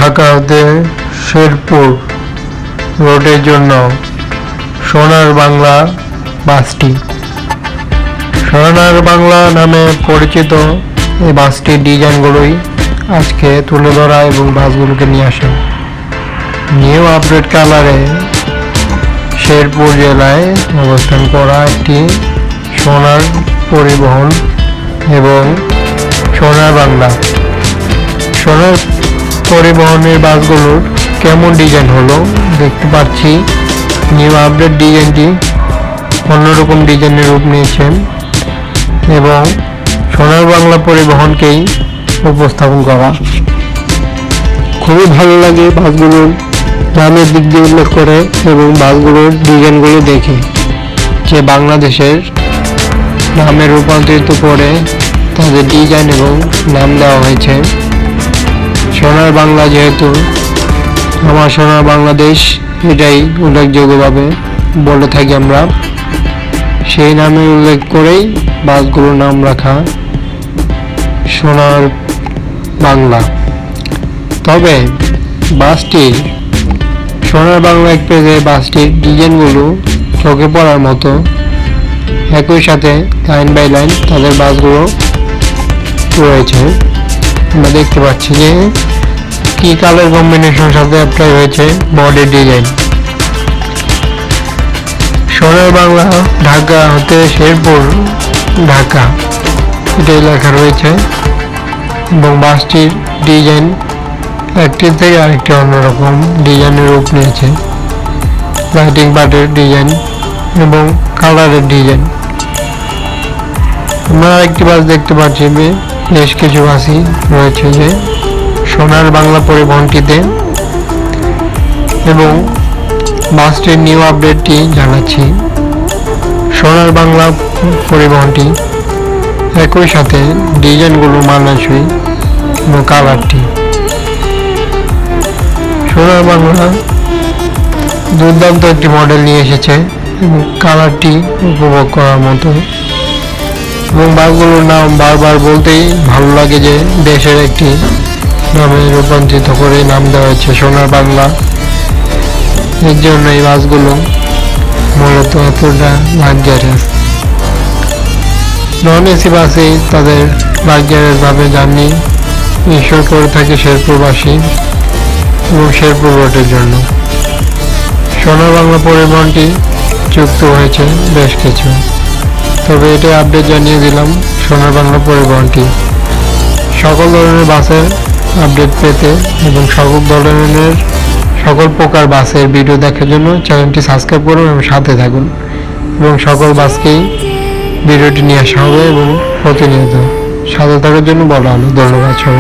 ঢাকা হতে শেরপুর রোডের জন্য সোনার বাংলা বাসটি। সোনার বাংলা নামে পরিচিত এই বাসটির ডিজাইনগুলোই আজকে তুলে ধরা এবং বাসগুলোকে নিয়ে আসা। নিউ আপডেট কালারে শেরপুর জেলায় অবস্থান করা একটি সোনার পরিবহন এবং সোনার বাংলা। সোনার পরিবহনের বাসগুলোর কেমন ডিজাইন হলো দেখতে পাচ্ছি। নিউ আপডেট ডিজাইনটি অন্যরকম ডিজাইনের রূপ নিয়েছেন এবং সোনার বাংলা পরিবহনকেই উপস্থাপন করা। খুবই ভালো লাগে বাসগুলোর নামের দিক দিয়ে উল্লেখ করে এবং বাসগুলোর ডিজাইনগুলো দেখে যে বাংলাদেশের নামে রূপান্তরিত করে তাদের ডিজাইন এবং নাম দেওয়া হয়েছে সোনার বাংলা। যেহেতু আমার সোনার বাংলাদেশ এটাই উল্লেখযোগ্যভাবে বলে থাকি আমরা, সেই নামে উল্লেখ করেই বাসগুলোর নাম রাখা সোনার বাংলা। তবে বাসটির সোনার বাংলা এক্সপ্রেসে বাসটির ডিজাইনগুলো চোখে পড়ার মতো। একই সাথে লাইন বাই লাইন তাদের বাসগুলো রয়েছে। আমরা দেখতে পাচ্ছি যে কি কালার কম্বিনেশনের সাথে অ্যাপ্লাই হয়েছে বডির ডিজাইন। সোনার বাংলা ঢাকা হতে শেরপুর ঢাকা এটাই লেখা রয়েছে এবং বাসটির ডিজাইন একটি থেকে আরেকটি অন্যরকম ডিজাইনের রূপ নিয়েছে। লাইটিং পার্টের ডিজাইন এবং কালারের ডিজাইন। আমরা একটি বাস দেখতে পাচ্ছি, বেশ কিছু বাসই রয়েছে যে সোনার বাংলা পরিবহনটিতে এবং বাসটির নিউ আপডেটটি জানাচ্ছি। সোনার বাংলা পরিবহনটি একই সাথে ডিজাইনগুলো মানানসই এবং কালারটি। সোনার বাংলা দুর্দান্ত একটি মডেল নিয়ে এসেছে এবং কালারটি উপভোগ করার মতো এবং বাসগুলোর নাম বারবার বলতেই ভালো লাগে যে দেশের একটি নামে রূপান্তরিত করে নাম দেওয়া হয়েছে সোনার বাংলা। এর জন্য এই বাসগুলো মূলত এতটা লাক্সারিয়াস। নন এসি বাসেই তাদের লাক্সারিয়াসভাবে জার্নি ইনশোর করে থাকে শেরপুরবাসী এবং শেরপুর রোডের জন্য। সোনার বাংলা পরিবহনটি যুক্ত হয়েছে বেশ কিছু, তবে এটা আপডেট জানিয়ে দিলাম সোনার বাংলা পরিবহনটি। সকল ধরনের বাসের আপডেট পেতে এবং সকল প্রকার বাসের ভিডিও দেখার জন্য চ্যানেলটি সাবস্ক্রাইব করুন এবং সাথে থাকুন এবং সকল বাসকেই ভিডিওটি নিয়ে আসা হবে এবং প্রতিনিয়ত সাথে থাকার জন্য বলা হলো। ধন্যবাদ সবাই।